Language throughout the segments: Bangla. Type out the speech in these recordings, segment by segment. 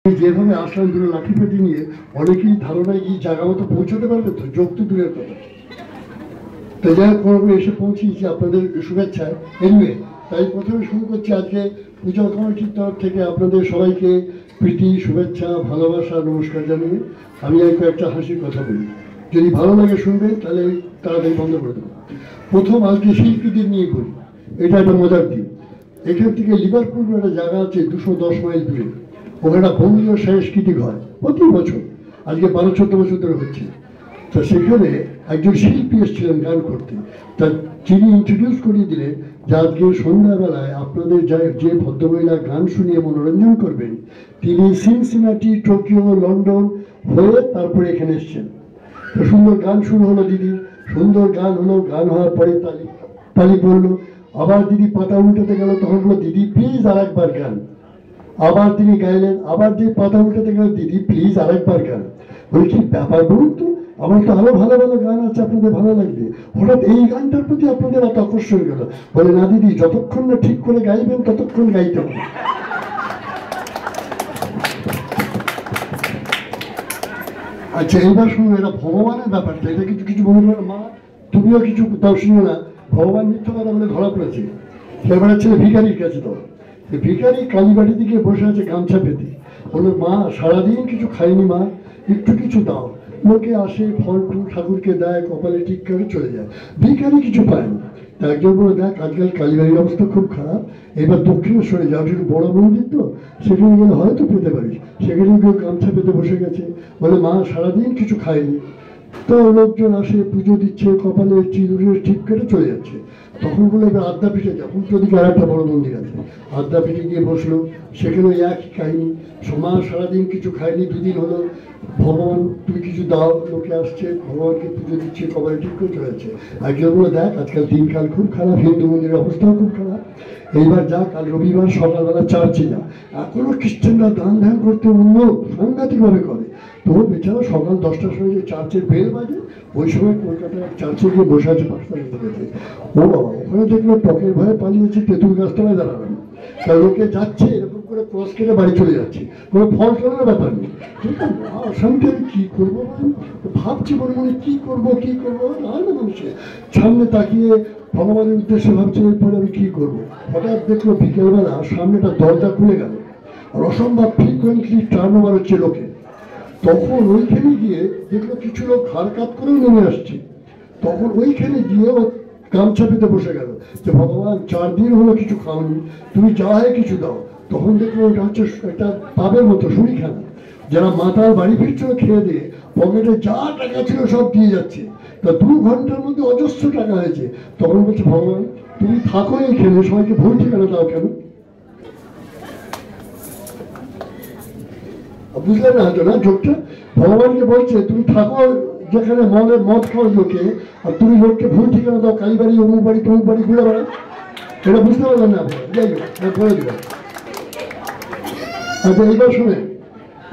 যেভাবে আসলাম দূরে লাঠি পেটি নিয়ে অনেকেই ধারণায় গিয়ে জায়গা মতো পৌঁছতে পারবে তো, যোগ তো দূরের কথা। তো যাই হোক এসে পৌঁছিয়েছি আপনাদের শুভেচ্ছায়। এনিওয়ে, তাই প্রথমে শুরু করছি আজকে পূজা কমিটির তরফ থেকে আপনাদের সবাইকে প্রীতি, শুভেচ্ছা, ভালোবাসা, নমস্কার জানিয়ে আমি কয়েকটা হাসির কথা বলি। যদি ভালো লাগে শুনবেন, তাহলে তাড়াতাড়ি বন্ধ করে দেবো। প্রথম আজকে শিল্পীদের নিয়ে বলি, এটা একটা মজার দিন। এখান থেকে লিভারপুল একটা জায়গা আছে 210 মাইল দূরে, ওখানে বঙ্গীয় সাংস্কৃতিক হয় প্রতি বছর, আজকে 12-14 বছর ধরে হচ্ছে। তা সেখানে একজন শিল্পী এসেছিলেন গান করতে। তা যিনি ইন্ট্রোডিউস করিয়ে দিলেন যে আজকে সন্ধ্যাবেলায় আপনাদের যে ভদ্রমহিলা গান শুনিয়ে মনোরঞ্জন করবেন, তিনি সিনসিনাটি, টোকিও, লন্ডন হয়ে তারপরে এখানে এসছেন। তো সুন্দর গান শুরু হলো দিদির, সুন্দর গান হলো। গান হওয়ার পরে তালি পড়লো। আবার দিদি পাতা উল্টাতে গেল, তখন বললো দিদি প্লিজ আর একবার গান। আবার তিনি গাইলেন, আবার যে পাতা উল্টাতে গেল, দিদি প্লিজ আরেকবার গান। বলি কি ব্যাপার বলুন তো, আমার তো আরো ভালো ভালো গান আছে, আপনাদের ভালো লাগবে, হঠাৎ এই গানটার প্রতি আপনাদের এত আকর্ষণ গেল। বলে না দিদি, যতক্ষণ না ঠিক করে গাইবেন ততক্ষণ গাইতে হবে। আচ্ছা, এইবার শুনুন, এটা ভগবানের ব্যাপারটা, এটা কিছু কিছু মনে করেন মা তুমিও কিছু তাও শুনো না, ভগবান মিথ্যা কথা বলে ধরা পড়েছে। সেবার ছেলে ভিখারির কাছে, তো ভিখারি কালীবাড়ি দিকে বসে আছে গামছা পেতে। বললো মা সারাদিন কিছু খাইনি মা, একটু কিছু দাও। লোকে আসে, ফল টুল ঠাকুরকে দেয়, কপালে ঠিক করে চলে যায়, ভিখারি কিছু পায় না। তা একজন বলে দেখ আজকাল কালীবাড়ির অবস্থা খুব খারাপ, এবার দক্ষিণেশ্বরে যাও, একটু বড় মন্দির তো, সেখানে গেলে হয়তো পেতে পারিস। সেখানে কেউ গামছা পেতে বসে গেছে, বলে মা সারাদিন কিছু খায়নি। তো লোকজন আসে, পুজো দিচ্ছে, কপালে চিরুরের ঠিক কেটে চলে যাচ্ছে। তখন বলে এবার আদ্যাপীঠে যাও, উল্টো দিকে আর একটা বড় মন্দির আছে, আদ্যাপীঠে গিয়ে বসলো। সেখানে একই কাহিনী, মা সারাদিন কিছু খায়নি, দুদিন হলো, ভগবান তুমি কিছু দাও। লোকে আসছে, ভগবানকে পুজো দিচ্ছে, কপালে ঠিক করে চলে যাচ্ছে। একজন বলে দেখ আজকাল দিনকাল খুব খারাপ, হিন্দু মন্দিরের অবস্থাও খুব খারাপ, এইবার যা কাল রবিবার সকালবেলা চার্চে যা। এখনো খ্রিস্টানরা দান ধ্যান করতে অন্য সাংঘাতিকভাবে করে। তো বেচারা সকাল 10টার সময় যে চার্চের বেল বাজে, ওই সময় কলকাতায় চার্চে গিয়ে বসে আছে পাকিস্তানের দিকে। ও বাবা, ওখানে দেখলো টকের ভয়ে পালিয়েছে, তেঁতুল গাছতলায় দাঁড়ানো। তা লোকে যাচ্ছে এরকম করে ক্রস কেটে বাড়ি চলে যাচ্ছে, কোনো ফল টলের ব্যাপার নেই। ঠিক আছে, অশান্তি, আমি কি করবো ভাবছি, মনে মনে কি করবো না মানুষের সামনে তাকিয়ে ভগবানের উদ্দেশ্যে ভাবছে এরপরে আমি কি করবো। হঠাৎ দেখলো বিকেলবেলা সামনে একটা দরজা খুলে গেল, আর অসম্ভব ফ্রিকুয়েন্টলি টার্ন ওভার হচ্ছে লোকে। তখন ওইখানে গিয়ে দেখলো কিছু লোক ঘাড় কাত করেও নেমে আসছে। তখন ওইখানে গিয়ে ও গামছা পেতে বসে গেল যে ভগবান 4 দিন হলো কিছু খাওনি, তুমি যা হয় কিছু দাও। তখন দেখলো ওটা হচ্ছে একটা পাবের মতো শুনিখানা, যারা মাতাল বাড়ি ফিরছিল খেয়ে দিয়ে, পকেটে যা টাকা ছিল সব দিয়ে যাচ্ছে। তা 2 ঘন্টার মধ্যে অজস্র টাকা হয়েছে। তখন বলছে ভগবান তুমি থাকো এইখানে, সবাইকে ভুল ঠিকানা দাও কেন? বুঝলেন না হয়তো না যোগটা? ভগবানকে বলছে তুমি থাকো যেখানে মদ খাওয়ার লোকে, আর তুমি লোককে ভুল ঠিকানা দাও, কালীবাড়ি, অমুক বাড়ি, তমুক বাড়ি ঘুরে বেড়াও। এটা বুঝতে পারলেন না আপনারা? যাই হোক, করে দিলাম। আচ্ছা, এইবার শুনে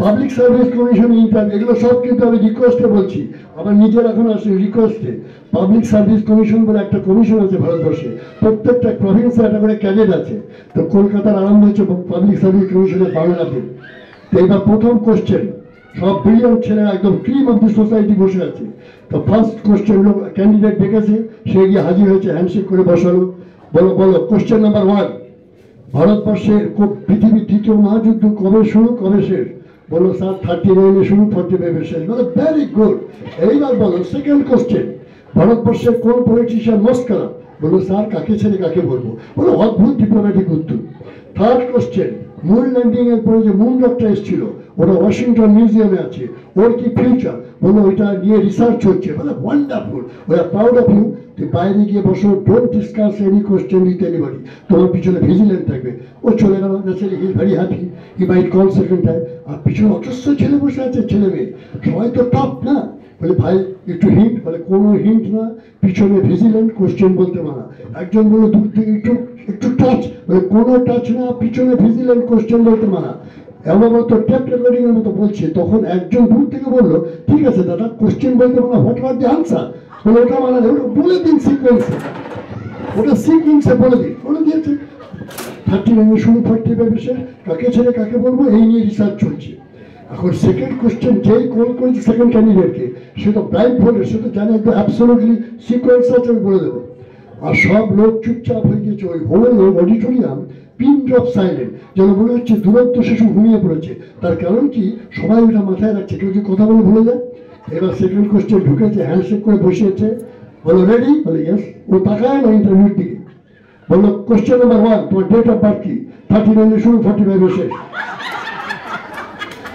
পাবলিক সার্ভিস কমিশন, ইন্টার, এগুলো সব কিন্তু আমি রিকোয়েস্টে বলছি, আমার নিজের এখন আসছে রিকোয়েস্টে। পাবলিক সার্ভিস কমিশন বলে একটা কমিশন আছে ভারতবর্ষে, প্রত্যেকটা প্রভিন্সে একটা করে ক্যাডেট আছে। তো কলকাতার আরম্ভ হচ্ছে পাবলিক সার্ভিস কমিশনের বাংলাতে। তো এবার প্রথম কোশ্চেন, সব ব্রিলিয়ান্ট ছেলেরা একদম ক্রিম অফ দি সোসাইটি বসে আছে। তো ফার্স্ট কোশ্চেন ক্যান্ডিডেট ডেকেছে, সে গিয়ে হাজির হয়েছে, হ্যান্ডশেক করে বসালো। বলো কোশ্চেন নাম্বার 1, ভারতবর্ষের পৃথিবীর 2য় মহাযুদ্ধ কবে শুরু কবে শেষ? বলো স্যার 39-এ শুরু, 45-এ শেষ। বলো ভেরি গুড। এইবার বলো সেকেন্ড কোশ্চেন, ভারতবর্ষের কোন পলিটিশিয়ান মোস্ট খারাপ? বলো স্যার কাকে ছেড়ে কাকে বলবো। বলো অদ্ভুত ডিপ্লোম্যাটিক উত্তর। থার্ড কোশ্চেন, মুন ল্যান্ডিং এর পরে যে মুন রকটা এসেছিল, ওটা ওয়াশিংটন মিউজিয়ামে আছে, ওর কি ফিউচার? বলো ওইটা নিয়ে রিসার্চ হচ্ছে। বলে ওয়ান্ডারফুল, ওই আর প্রাউড অফ ইউ। তুই বাইরে গিয়ে বসো, don't discuss any question with anybody, তোমার পিছনে ভিজিলেন্ট থাকবে। ও চলে গেল, naturally he is very happy, he might call second time. আর পিছনে অজস্র ছেলে বসে আছে, ছেলে মেয়ে সবাই তো টপ না। বলে ভাই একটু হিন্ট, বলে কোনো হিন্ট না, পিছনে ভিজিলেন্ট, কোশ্চেন বলতে মানা। একজন বলে দূর থেকে একটু টাচ, বলে কোনো টাচ না, পিছনে ভিজিলেন্ট, কোশ্চেন বলতে মানা। এমন মতো টেপ রেকর্ডিং এর মতো বলছে। তখন একজন দূর থেকে বললো ঠিক আছে দাদা, কোশ্চেন বলতে মানা, হোয়াট ওয়ার দি আনসার? বলে ওটা মানা, ওটা বলে দিন সিকোয়েন্সে, ওটা সিকোয়েন্সে বলে দিয়েছে। 39 শুরু 45 এসে কাকে ছেড়ে কাকে বলবো এই নিয়ে রিসার্চ চলছে। এখন সেকেন্ড কোশ্চেন যেই কল করেছে সেকেন্ড ক্যান্ডিডেটকে, সে তো ব্লাইন্ড ফোল্ডেড, সে তো জানে একদম অ্যাবসলিউটলি সিকোয়েন্স আছে বলে দেবো। আর সব লোক চুপচাপ হয়ে গেছে, ওই whole auditorium pin drop silent, যেন মনে হচ্ছে দুরন্ত শিশু ঘুমিয়ে পড়েছে। তার কারণ কি, সবাই ওটা মাথায় রাখছে, কেউ যদি কথা বলে ভুলে যায়। এবার সেকেন্ড কোশ্চেন ঢুকেছে, হ্যান্ডশেক করে বসিয়েছে, বলো রেডি, বলে ইয়েস। ও তাকায় না ইন্টারভিউর দিকে, বললো কোশ্চেন নাম্বার 1, তোমার ডেট অফ বার্থ কি? 39 শুরু 45 শেষ।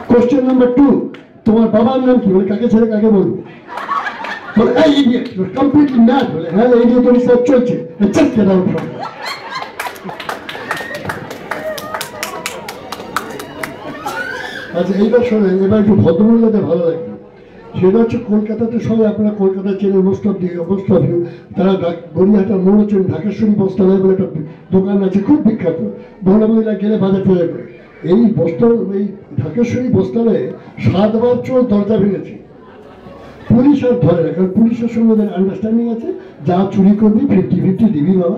কোশ্চেন নাম্বার 2, তোমার বাবার নাম কি? বলে কাকে ছেড়ে কাকে বলবো? বলে এই idiot, you are completely mad. বলে হ্যাঁ, এই নিয়ে তো রিসার্চ চলছে, জাস্ট গেট আউট ফ্রম। আচ্ছা এইবার শোনেন, এবার একটু ভদ্রমহিলাদের ভালো লাগবে। সেটা হচ্ছে কলকাতাতে সবাই, আপনারা কলকাতা চেনে মোস্ট অফ ইউ, তারা গড়িয়াহাটার মোড় হচ্ছে ঢাকেশ্বরী বস্ত্রালয় বলে একটা দোকান আছে, খুব বিখ্যাত। মহিলা গেলে বাজার টাজার করে। এই ঢাকেশ্বরী বস্ত্রালয়ে 7 বার চোর দরজা ভেঙেছে। পুলিশ আর ধরে না, কারণ পুলিশের সঙ্গে ওদের আন্ডারস্ট্যান্ডিং আছে, যা চুরি করবি 50-50 দিবি বাবা,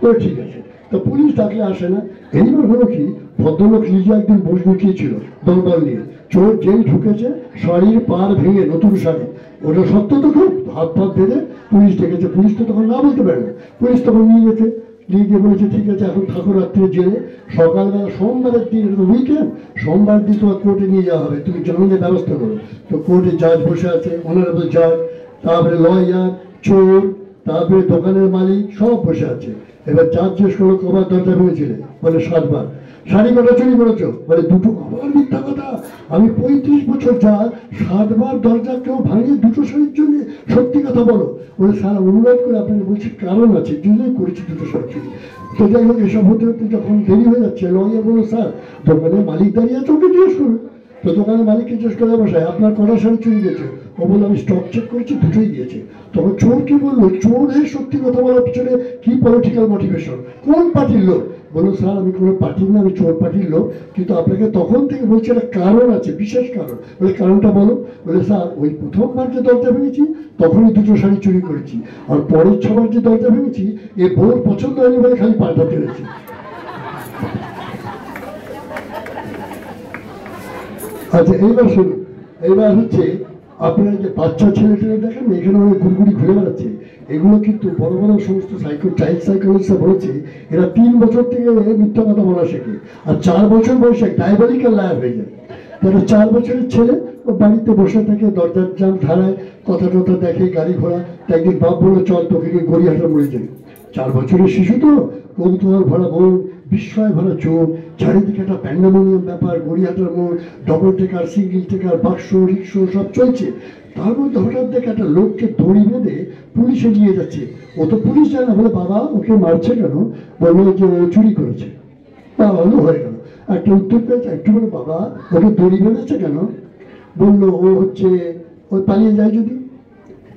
তো ঠিক আছে। তো পুলিশ ডাকলে আসে না। এইবার হলো কি, ভদ্রলোক নিজে একদিন বসে লুকিয়েছিল দলবল নিয়ে। চোর যেই ঢুকেছে, শাড়ির পার ভেঙে, নতুন শাড়ি, ওটা সত্য তো খুব, হাত পাত বেঁধে পুলিশ ডেকেছে। পুলিশ তো তখন না বলতে পারে না, পুলিশ তখন নিয়ে গেছে, নিয়ে গিয়ে বলেছে ঠিক আছে এখন থাকো রাত্রে জেলে, সকালবেলা সোমবারের দিন, এটা তো উইকেন্ড, সোমবার দিন তোমার কোর্টে নিয়ে যাওয়া হবে, তুমি জামিনের ব্যবস্থা করো। তো কোর্টে জাজ বসে আছে, অনারেবল জাজ, তারপরে লয়ার, চোর, তারপরে দোকানের মালিক, সব বসে আছে। এবার জাজ জিজ্ঞেস করলো কবার দরজা ভেঙেছিলে? বলে 7 বার। শাড়ি কটা চুরি করেছো? বলে 2টো। আবার মিথ্যা কথা, আমি 35 বছর যা 7 বার দরজা কেউ ভাঙে 2টো শাড়ির জন্য? সত্যি কথা বলো। বলে স্যার অনুরোধ করে আপনাকে বলছি, কারণ আছে, জন্যই করেছি 2টো শাড়ি চুরি। তো যাই হোক, এসব হতে হতে যখন দেরি হয়ে যাচ্ছে, লয়ার বললো স্যার দোকানের মালিক দাঁড়িয়ে আছে, ওকে জিজ্ঞেস করুন। তো দোকানের মালিককে জিজ্ঞেস করে বসায়, আপনার কটা শাড়ি চুরি গেছে? ও বললো আমি স্টক চেক করেছি, 2টোই গিয়েছে। তখন চোর কি বললো, চোরের সত্যি কথা বলার পিছনে কি পলিটিক্যাল মোটিভেশন, কোন পার্টির লোক? বললো স্যার আমি কোনো পার্টির না, আমি চোর পার্টির লোক, কিন্তু আপনাকে তখন থেকে বলছি একটা কারণ আছে, বিশেষ কারণ। বলে কারণটা বলো। বলে স্যার ওই প্রথমবার যে দরজা ভেঙেছি তখনই 2টো শাড়ি চুরি করেছি, আর পরের 6বার যে দরজা ভেঙেছি এ বউর পছন্দ হয়নি বলে খালি পাল্টা ফেলেছি। আচ্ছা এইবার শুনুন, এইবার হচ্ছে আপনারা যে বাচ্চা ছেলে টেলে দেখেন এখানে অনেক গুড়গুড়ি ঘুরে বেড়াচ্ছে, এগুলো কিন্তু বড় বড় সমস্ত চাইল্ড সাইকোলজিস্টরা বলেছে এরা 3 বছর থেকে মিথ্যা কথা বলা শেখে, আর 4 বছর বয়সে ডায়াবলিক্যাল লায়ার হয়ে যায়। তাহলে 4 বছরের ছেলে ও বাড়িতে বসে থাকে, দরজার জাম ধারায়, কথা টথা দেখে, গাড়ি ঘোড়া। একদিন বাপ বলে চল তোকে নিয়ে গড়িয়াহাটা মরে যাই। 4 বছরের শিশু তো, কৌতূহল ভরা মন, বিস্ময় ভরা চোখ, চারিদিকে একটা প্যান্ডামোনিয়াম ব্যাপার, গড়িয়াহাটার মোড়, ডবল টেকার, সিঙ্গেল টেকার, বাক্সো, রিক্সো সব চলছে। তার মধ্যে হঠাৎ দেখে একটা লোককে দড়ি বেঁধে পুলিশে নিয়ে যাচ্ছে। ও তো পুলিশ যায় না। বলে বাবা ওকে মারছে কেন? বললো যে ও চুরি করেছে। ভালো হয়ে গেল, একটা উত্তর পেয়েছে। একটু বলে বাবা ওকে দড়ি বেঁধেছে কেন? বললো ও হচ্ছে ওই পালিয়ে যায় যদি।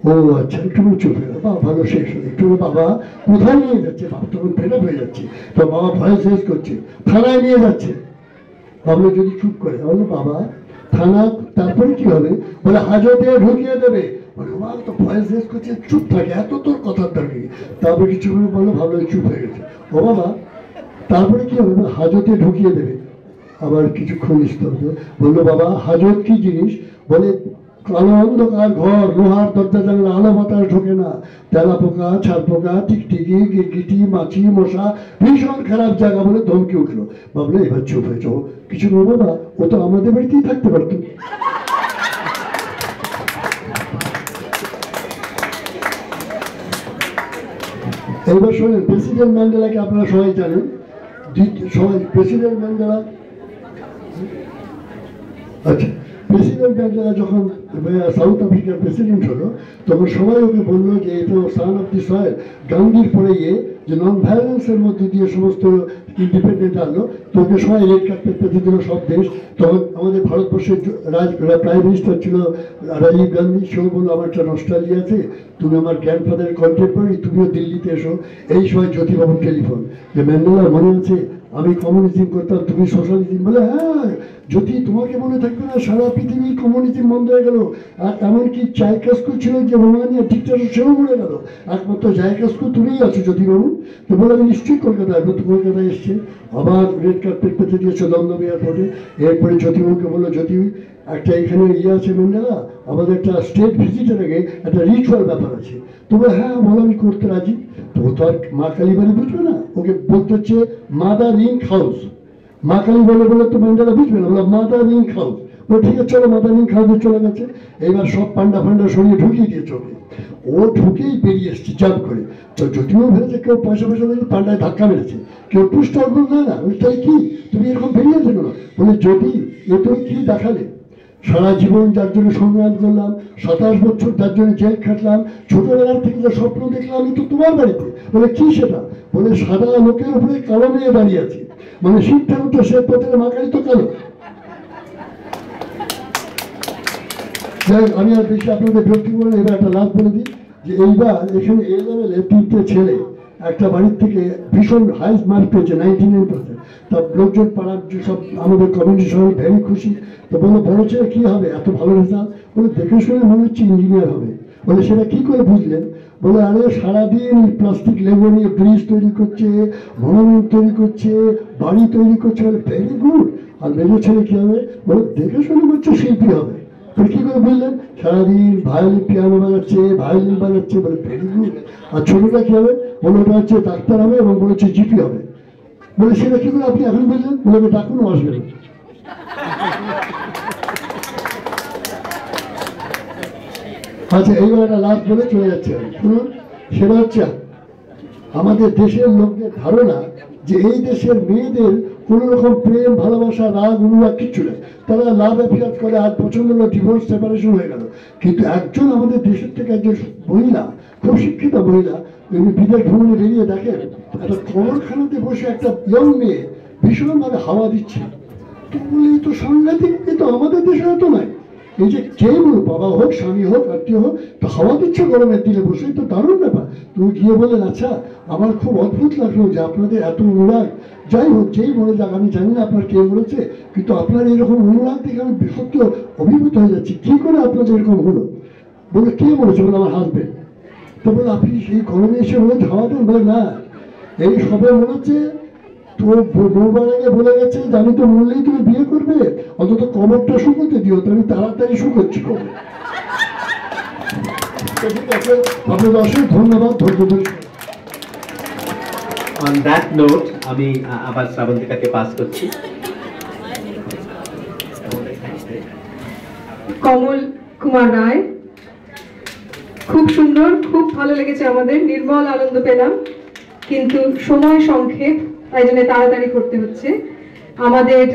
ও আচ্ছা, একটু চুপ হয়ে গেল। বাবা ভালো, শেষ হলো। একটু বাবা কোথায় নিয়ে যাচ্ছে? বাবা তখন ফেরা হয়ে যাচ্ছে। তো বাবা ভয় শেষ করছে, থানায় নিয়ে যাচ্ছে। ভাবলো যদি চুপ করে। বললো বাবা থানা, তারপরে কি হবে? বলে হাজতে ঢুকিয়ে দেবে। বলে মা তো ভয় শেষ করছে, চুপ থাকে, এত তোর কথার দরকার। তারপরে কিছু করে বললো, ভাবলো চুপ হয়ে গেছে। ও বাবা তারপরে কি হবে? হাজতে ঢুকিয়ে দেবে। আবার কিছুক্ষণ স্তব্ধ। বললো বাবা হাজত কি জিনিস? বলে কালো অন্ধকার ঘর, লোহার দরজা জানলা, আলো বাতাস ঢোকে না, তেলা পোকা, ছাড় পোকা, টিকটিকি, গিরগিটি, মাছি, মশা, ভীষণ খারাপ জায়গা বলে ধমকে উঠলো। ভাবলো এবার চুপ হয়েছ, কিছু বলবো না, ও তো আমাদের বাড়িতেই থাকতে পারতো। এইবার শোনেন, প্রেসিডেন্ট ম্যান্ডেলাকে আপনারা সবাই জানেন। সবাই প্রেসিডেন্ট ম্যান্ডেলা, আচ্ছা প্রেসিডেন্ট ম্যান্ডেলা যখন সাউথ আফ্রিকার প্রেসিডেন্ট হলো তখন সবাই ওকে বললো যে এটা সান অফ দি সয়েল। গান্ধীর পরে গিয়ে যে নন ভায়োলেন্সের মধ্যে দিয়ে সমস্ত ইন্ডিপেন্ডেন্ট আনলো, তো ওকে সবাই রেড কার্পেট পেতে দিল সব দেশ। তখন আমাদের ভারতবর্ষের প্রাইম মিনিস্টার ছিল রাজীব গান্ধী। সেও বললো আমার একটা নস্টালজি আছে, তুমি আমার গ্র্যান্ডফাদারের কন্টেম্পোরারি, তুমিও দিল্লিতে এসো। এই সময় জ্যোতিবাবুর টেলিফোন যে ম্যান্ডেলার মনে আছে আমি কমিউনিজম করতাম, তুমি সোশ্যালিজম, বলে হ্যাঁ যদি তোমাকে মনে থাকবে না সারা পৃথিবীর কমিউনিজম বন্ধ হয়ে গেল। আর এমনকি চাইকাস্কু ছিল যে রোমানিয়া ডিক্টেটর, সেও মরে গেল, একমাত্র চাইকাস্কু তুমিই আছো জ্যোতিবাবু। তো বলে আমি নিশ্চয়ই কলকাতায় আসবো। তো কলকাতায় এসছে, আবার রেড কার্পেট পেতে দিয়েছে দমদম এয়ারপোর্টে। এরপরে জ্যোতিবাবুকে বললো, জ্যোতি একটা এখানে ইয়ে আছে ম্যান্ডেলা, আমাদের একটা স্টেট ভিজিটের আগে একটা রিচুয়াল ব্যাপার আছে। তো বলে হ্যাঁ বলো, আমি করতে রাজি। তো ও তো আর মা কালীবাড়ি বুঝবে না, ওকে বলতে হচ্ছে মাদার ইন হাউস। মা কালী বলে বলে তো ম্যান্ডেলা বুঝবে না, বলে মাদার ইন হাউস। ও ঠিক আছে চলো মাদার ইন হাউসে চলে গেছে। এইবার সব পান্ডা ফান্ডা সরিয়ে ঢুকিয়ে দিয়েছে ওকে। ও ঢুকেই বেরিয়ে এসছে জাম্প করে। তো যদিও ভেবেছে কেউ পয়সা পয়সা দিয়ে পান্ডায় ধাক্কা মেরেছে, কেউ পুস্টার বলবে না, তাই কি তুমি এরকম বেরিয়েছো কেন? বলে যদি এ তুমি কি দেখালে, সারা জীবন যার জন্য সংগ্রাম করলাম, 27 বছর যার জন্য জেল খাটলাম, ছোটবেলার থেকে যে স্বপ্ন দেখলাম আমি তো তোমার বাড়িতে। বলে কি সেটা? বলে সাদা লোকের উপরে কালো মেয়ে দাঁড়িয়ে আছে, মানে শিব ঠাকুর তো সে পথের মা কালী তো কালো। আমি আর বেশি আপনাদের বিরক্তি করবো না, এবার একটা লাভ বলে দিই যে এইবার এখানে এ লেভেলে 3টে ছেলে একটা বাড়ির থেকে ভীষণ হাই মার্ক পেয়েছে 99%। তা লোকজন পাড়ার সব আমাদের কমিউনিটি সবাই ভেরি খুশি। তো বললো বড় ছেলে কি হবে এত ভালো রেজাল্ট? বলে দেখে শুনে মনে হচ্ছে ইঞ্জিনিয়ার হবে। বলে সেটা কি করে বুঝলেন? বলে আরে সারাদিন প্লাস্টিক লেবু নিয়ে ব্রিজ তৈরি করছে, মনুমেন্ট তৈরি করছে, বাড়ি তৈরি করছে। বলে ভেরি গুড। আর মেজো ছেলে কি হবে? বলে দেখে শুনে বলছে শিল্পী হবে। কি করে বুঝলেন? সারাদিন ভায়োলিন পিয়ানো বাজাচ্ছে, ভায়োলিন বাজাচ্ছে। বলে ভেরি গুড। আর ছোটটা কি হবে? বলে ওটা হচ্ছে ডাক্তার হবে এবং বলেছে জিপি হবে। বলে সেটা কি করে আপনি এখন বুঝলেন? বলে ডাকুন আসবে না। আচ্ছা এইবার একটা লাস্ট বলে চলে যাচ্ছে। শুনুন, সেটা হচ্ছে আমাদের দেশের লোকদের ধারণা যে এই দেশের মেয়েদের কোন রকম প্রেম ভালোবাসা রাগ অনুরাগ কিচ্ছু নেই, তারা লাভ অ্যাফেয়ার করে, আর পছন্দ হলো ডিভোর্স সেপারেশন হয়ে গেল। কিন্তু একজন আমাদের দেশের থেকে একজন মহিলা, খুব শিক্ষিত মহিলা, বিদেশ ভ্রমণে বেরিয়ে দেখেন একটা কবরখানাতে বসে একটা ইয়ং মেয়ে ভীষণভাবে হাওয়া দিচ্ছে। তো বলি তো সাংঘাতিক, এ তো আমাদের দেশে তো নয়। এই যে কে বলো, বাবা হোক স্বামী হোক আত্মীয় হোক, তো হাওয়া দিচ্ছে গরমের দিনে বসে, তো দারুণ ব্যাপার। তুমি গিয়ে বলেন আচ্ছা আমার খুব অদ্ভুত লাগলো যে আপনাদের এত অনুরাগ। যাই হোক যেই বলে যাক, আমি জানি না আপনার কে বলেছে, কিন্তু আপনার এরকম অনুরাগ দেখে আমি সত্যি অভিভূত হয়ে যাচ্ছি। কি করে আপনাদের এরকম হলো? বলে কে বলেছে? বলে আমার হাজবেন্ড। তো বলে আপনি সেই গরমে এসে বলে হাওয়া দেন? বলে না, এই সবে মনে হচ্ছে তো বউবার আগে বলে গেছে যে আমি তো মরলেই তুমি বিয়ে করবে, অন্তত কবরটা শুকোতে দিও, তো আমি তাড়াতাড়ি শুকোচ্ছি কবর। ঠিক আছে, আপনাদের অসংখ্য ধন্যবাদ। ধন্যবাদ। On that note, আমি আবার শ্রাবন্তিকাকে পাস করছি। কমল কুমার রায়, খুব সুন্দর, খুব ভালো লেগেছে আমাদের, নির্মল আনন্দ পেলাম, কিন্তু সময় সংক্ষেপ, তাই জন্য তাড়াতাড়ি করতে হচ্ছে। আমাদের